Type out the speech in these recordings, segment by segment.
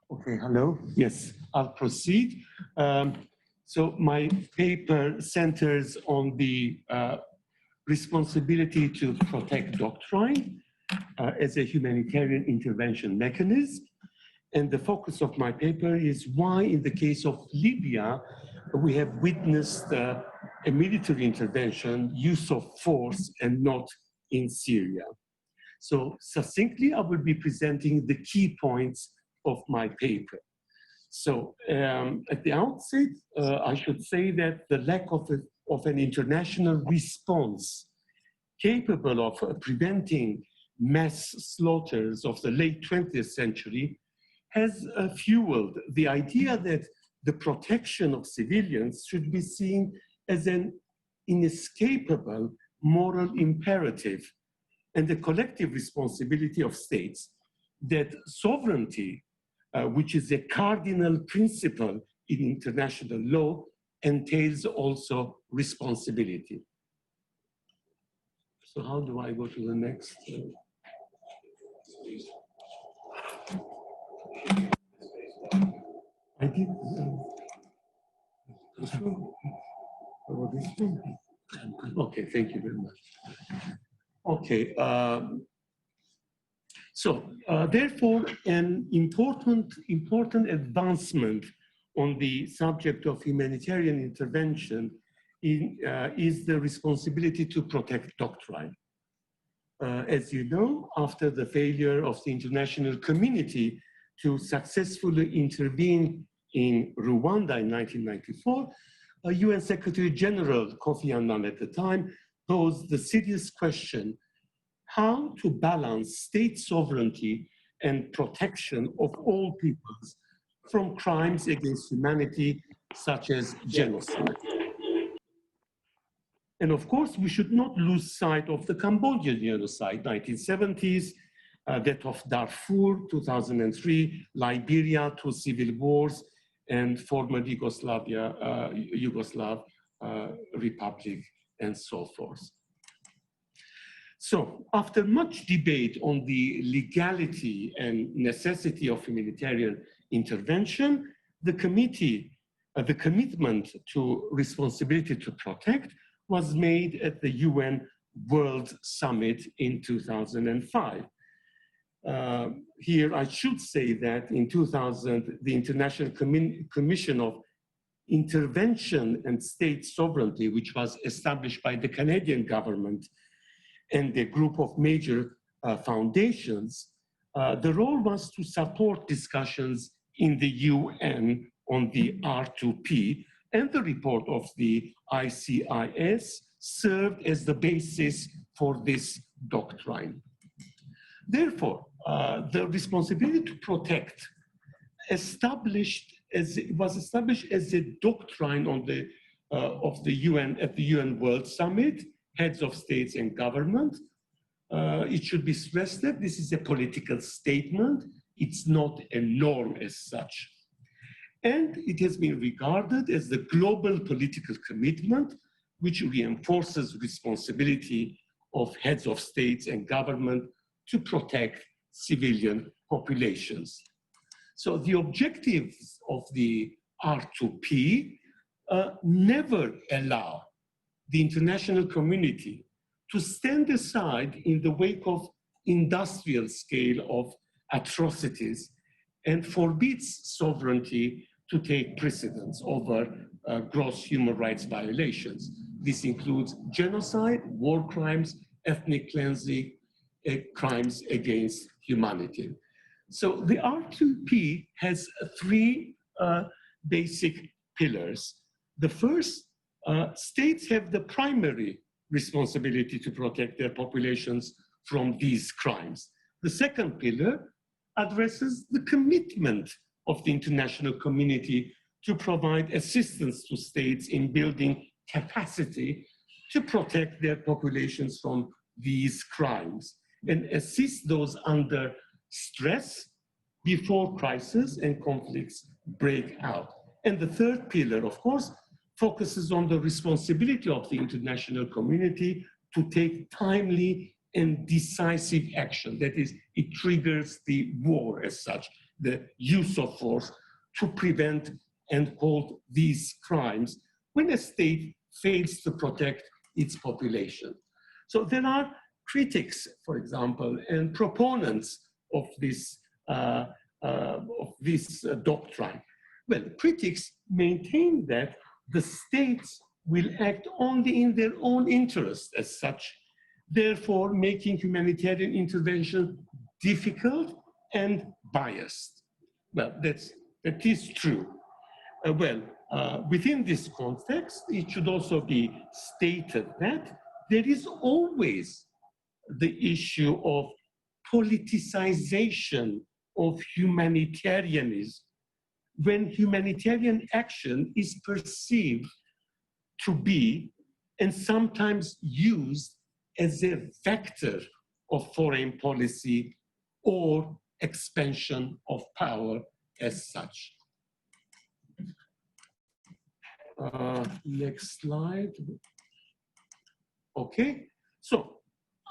Okay, hello. Yes, I'll proceed. So my paper centers on the responsibility to protect doctrine as a humanitarian intervention mechanism. And the focus of my paper is why, in the case of Libya, we have witnessed a military intervention, use of force, and not in Syria. So succinctly, I will be presenting the key points of my paper. So at the outset, I should say that the lack of an international response capable of preventing mass slaughters of the late 20th century has fueled the idea that the protection of civilians should be seen as an inescapable moral imperative and the collective responsibility of states, that sovereignty, which is a cardinal principle in international law, entails also responsibility. So how do I go to the next? I did. Okay, thank you very much. Okay, therefore, an important advancement on the subject of humanitarian intervention is the responsibility to protect doctrine. As you know, after the failure of the international community to successfully intervene in Rwanda in 1994, UN Secretary General Kofi Annan at the time posed the serious question how to balance state sovereignty and protection of all peoples from crimes against humanity, such as genocide. And of course, we should not lose sight of the Cambodian genocide, 1970s, that of Darfur, 2003, Liberia, two civil wars, and former Yugoslav Republic, and so forth. So after much debate on the legality and necessity of humanitarian intervention, the commitment to responsibility to protect was made at the UN World Summit in 2005. Here I should say that in 2000, the International Commission of Intervention and State Sovereignty, which was established by the Canadian government and a group of major foundations, the role was to support discussions in the UN on the R2P, and the report of the ICIS served as the basis for this doctrine. Therefore, the responsibility to protect was established as a doctrine on the of the UN at the UN World Summit, heads of states and government. It should be stressed that this is a political statement. It's not a norm as such. And it has been regarded as the global political commitment which reinforces responsibility of heads of states and government to protect civilian populations. So the objectives of the R2P never allow the international community to stand aside in the wake of industrial scale of atrocities and forbids sovereignty to take precedence over gross human rights violations. This includes genocide, war crimes, ethnic cleansing, crimes against humanity. So the R2P has three basic pillars. The first, states have the primary responsibility to protect their populations from these crimes. The second pillar addresses the commitment of the international community to provide assistance to states in building capacity to protect their populations from these crimes and assist those under stress before crises and conflicts break out. And the third pillar, of course, focuses on the responsibility of the international community to take timely and decisive action. That is, it triggers the war as such. the use of force to prevent and halt these crimes when a state fails to protect its population. So there are critics, for example, and proponents of this doctrine. Well, critics maintain that the states will act only in their own interest as such, therefore making humanitarian intervention difficult and biased. Well, that is true. Within this context, it should also be stated that there is always the issue of politicization of humanitarianism when humanitarian action is perceived to be and sometimes used as a vector of foreign policy or expansion of power as such. Next slide. Okay, so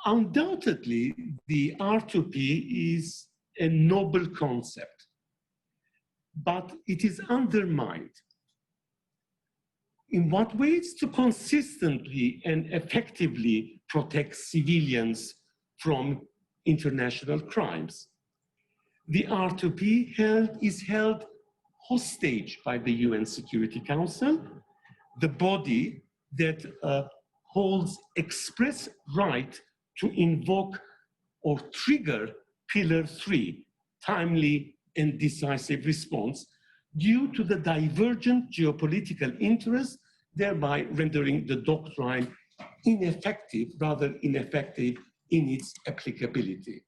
undoubtedly the R2P is a noble concept, but it is undermined. In what ways? To consistently and effectively protect civilians from international crimes. The R2P is held hostage by the UN Security Council, the body that holds express right to invoke or trigger Pillar 3, timely and decisive response, due to the divergent geopolitical interests, thereby rendering the doctrine ineffective, rather ineffective in its applicability.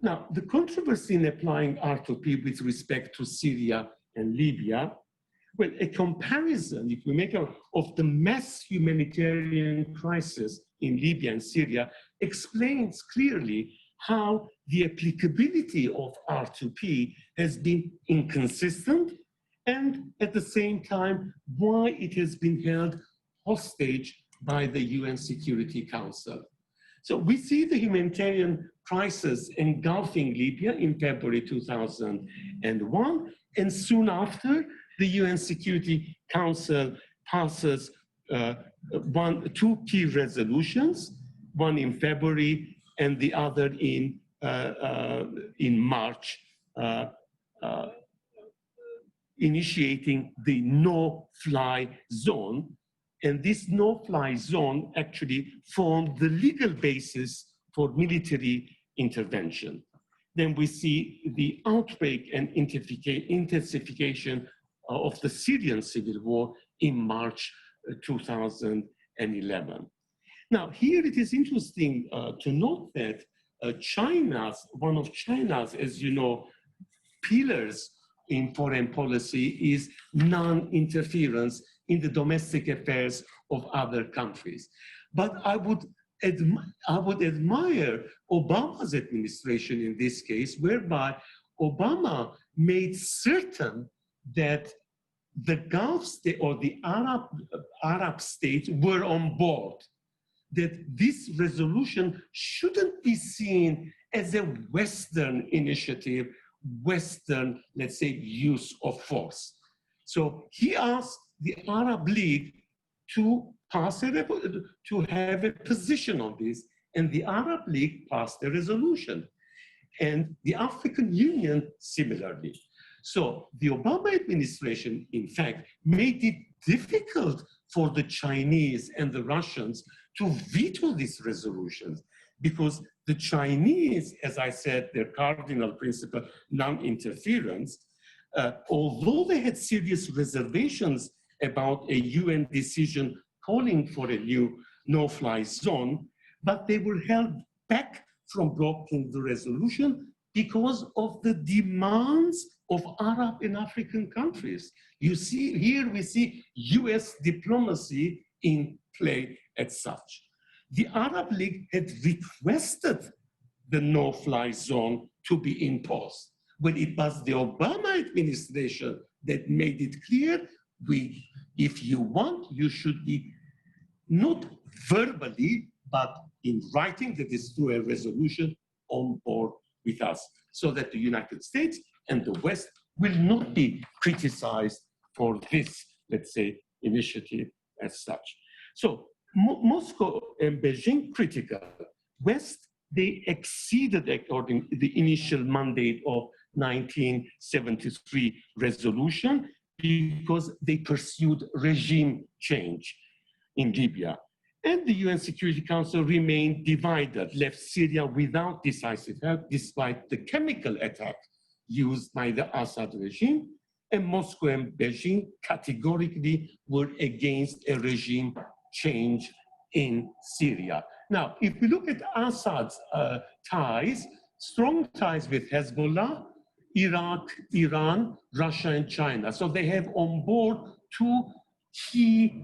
Now, the controversy in applying R2P with respect to Syria and Libya, well, a comparison, if we make of the mass humanitarian crisis in Libya and Syria, explains clearly how the applicability of R2P has been inconsistent, and at the same time, why it has been held hostage by the UN Security Council. So we see the humanitarian crisis engulfing Libya in February 2001, and soon after, the UN Security Council passes two key resolutions, one in February and the other in March, initiating the no-fly zone. And this no-fly zone actually formed the legal basis for military intervention. Then we see the outbreak and intensification of the Syrian civil war in March 2011. Now, here it is interesting to note that one of China's, as you know, pillars in foreign policy is non-interference in the domestic affairs of other countries. But I would admire Obama's administration in this case, whereby Obama made certain that the Gulf state or the Arab states were on board, that this resolution shouldn't be seen as a Western initiative, Western, let's say, use of force. So he asked the Arab League to have a position on this, and the Arab League passed a resolution, and the African Union similarly. So the Obama administration, in fact, made it difficult for the Chinese and the Russians to veto these resolutions, because the Chinese, as I said, their cardinal principle, non-interference, although they had serious reservations about a UN decision calling for a new no-fly zone, but they were held back from blocking the resolution because of the demands of Arab and African countries. You see, here we see US diplomacy in play as such. The Arab League had requested the no-fly zone to be imposed, when it was the Obama administration that made it clear, if you want, you should be not verbally, but in writing, that is through a resolution, on board with us, so that the United States and the West will not be criticized for this, let's say, initiative as such. So Moscow and Beijing critical. West, they exceeded according to the initial mandate of 1973 resolution because they pursued regime change in Libya. And the UN Security Council remained divided, left Syria without decisive help despite the chemical attack used by the Assad regime. And Moscow and Beijing categorically were against a regime change in Syria. Now, if we look at Assad's ties, strong ties with Hezbollah, Iraq, Iran, Russia, and China. So they have on board two key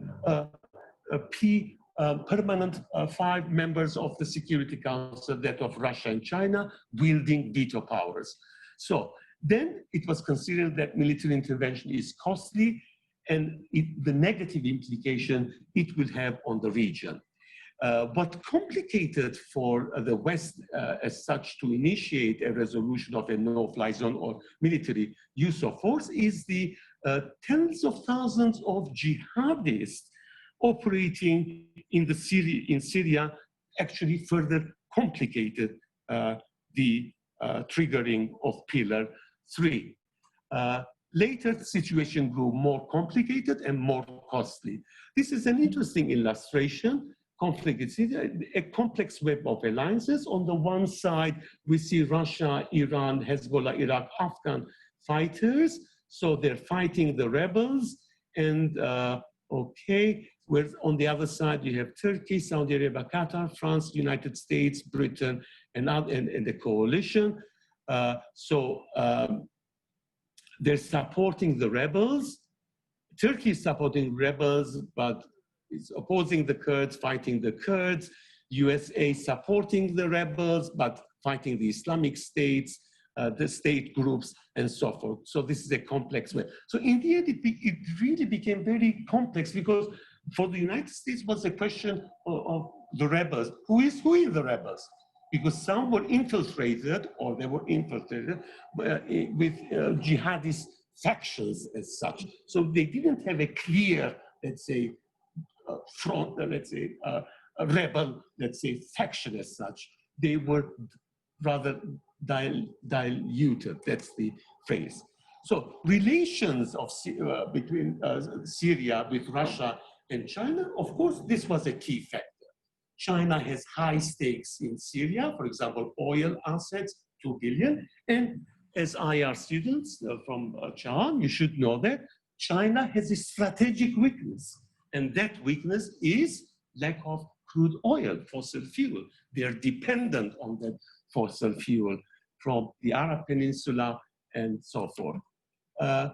permanent 5 members of the Security Council, that of Russia and China, wielding veto powers. So then it was considered that military intervention is costly and the negative implication it will have on the region. What complicated for the West as such to initiate a resolution of a no-fly zone or military use of force is the tens of thousands of jihadists operating in Syria actually further complicated the triggering of Pillar 3. Later, the situation grew more complicated and more costly. This is an interesting illustration. Conflict in Syria, a complex web of alliances. On the one side, we see Russia, Iran, Hezbollah, Iraq, Afghan fighters. So they're fighting the rebels. And whereas on the other side, you have Turkey, Saudi Arabia, Qatar, France, United States, Britain, and the coalition. They're supporting the rebels. Turkey is supporting rebels, but it's opposing the Kurds, fighting the Kurds. USA supporting the rebels, but fighting the Islamic states, the state groups, and so forth. So this is a complex way. So in the end, it really became very complex because for the United States was a question of the rebels. Who is the rebels? Because some were infiltrated, or they were infiltrated with jihadist factions as such. So they didn't have a clear, let's say, front, let's say, a rebel, let's say, faction as such. They were rather diluted, that's the phrase. So relations of between Syria with Russia and China, of course, this was a key factor. China has high stakes in Syria, for example, oil assets, 2 billion. And as IR students from Chahan, you should know that China has a strategic weakness. And that weakness is lack of crude oil, fossil fuel. They are dependent on that fossil fuel from the Arab Peninsula and so forth.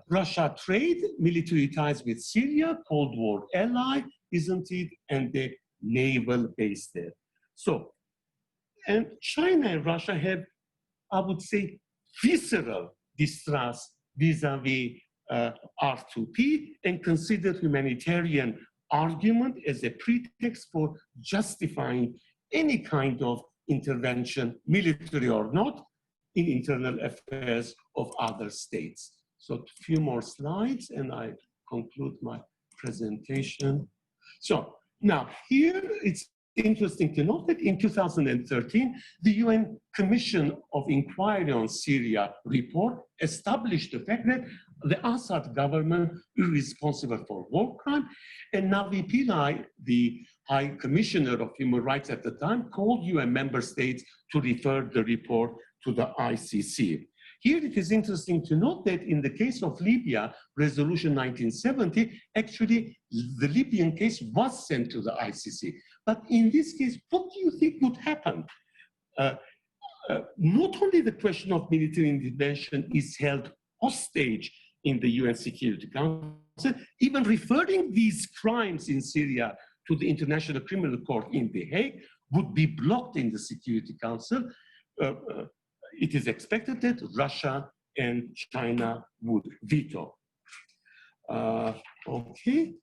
Russia trade, military ties with Syria, Cold War ally, isn't it? And the naval base there. So, and China and Russia have, I would say, visceral distrust vis-a-vis R2P and consider humanitarian argument as a pretext for justifying any kind of intervention, military or not, in internal affairs of other states. So a few more slides and I conclude my presentation. So now here it's interesting to note that in 2013, the UN Commission of Inquiry on Syria report established the fact that the Assad government is responsible for war crime, and Navi Pillai, the High Commissioner of Human Rights at the time, called UN member states to refer the report to the ICC. Here it is interesting to note that in the case of Libya, Resolution 1970, actually the Libyan case was sent to the ICC. But in this case, what do you think would happen? Not only the question of military intervention is held hostage in the UN Security Council, even referring these crimes in Syria to the International Criminal Court in The Hague would be blocked in the Security Council. It is expected that Russia and China would veto. Okay.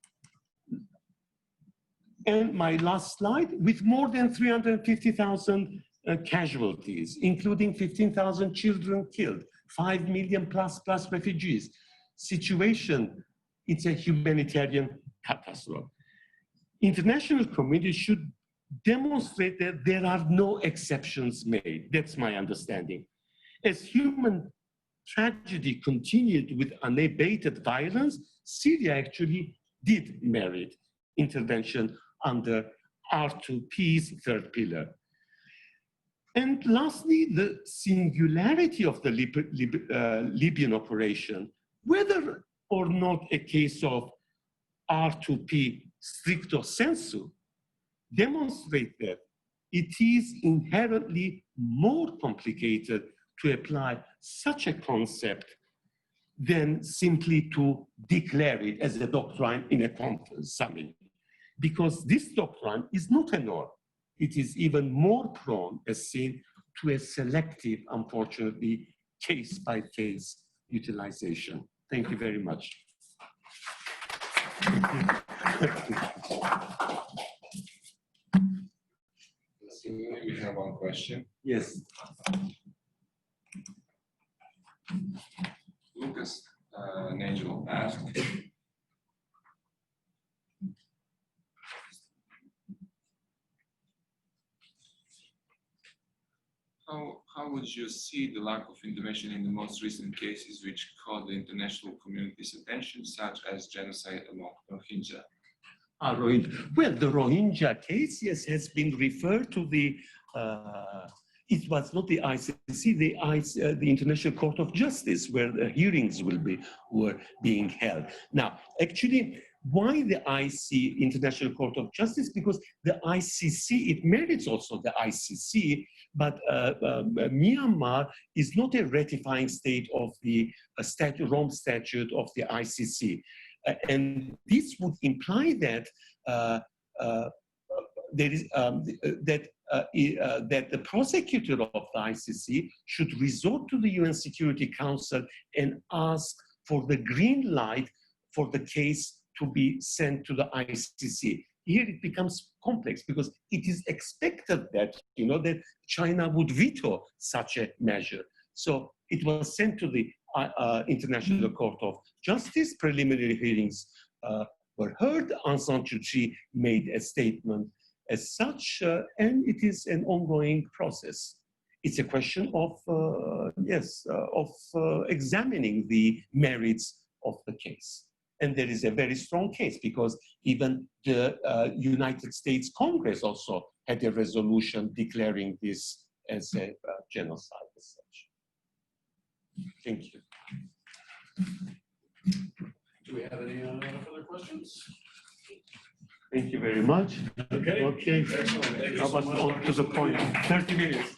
And my last slide, with more than 350,000 casualties, including 15,000 children killed, 5 million plus refugees. Situation, it's a humanitarian catastrophe. International community should demonstrate that there are no exceptions made. That's my understanding. As human tragedy continued with unabated violence, Syria actually did merit intervention under R2P's third pillar. And lastly, the singularity of the Libyan operation, whether or not a case of R2P stricto sensu, demonstrate that it is inherently more complicated to apply such a concept than simply to declare it as a doctrine in a conference summit. Because this doctrine is not a norm. It is even more prone, as seen, to a selective, unfortunately, case-by-case utilization. Thank you very much. We have one question. Yes. Lucas Nagel asked, how would you see the lack of intervention in the most recent cases which caught the international community's attention, such as genocide among Rohingya? Well, the Rohingya case, yes, has been referred to the, it was not the ICC, the International Court of Justice, where the hearings were being held. Now, actually, why the International Court of Justice? Because the ICC, it merits also the ICC, but Myanmar is not a ratifying state of the Rome Statute of the ICC. And this would imply that there is that the prosecutor of the ICC should resort to the UN Security Council and ask for the green light for the case to be sent to the ICC. Here it becomes complex because it is expected that that China would veto such a measure. So it was sent to the International Court of Justice. Preliminary hearings were heard. Aung San Suu Kyi made a statement as such, and it is an ongoing process. It's a question of, examining the merits of the case. And there is a very strong case because even the United States Congress also had a resolution declaring this as a genocide as such. Thank you. Do we have any further questions? Thank you very much. Okay. Okay. Excellent. Thank you How so about much, on to the point? 30 minutes.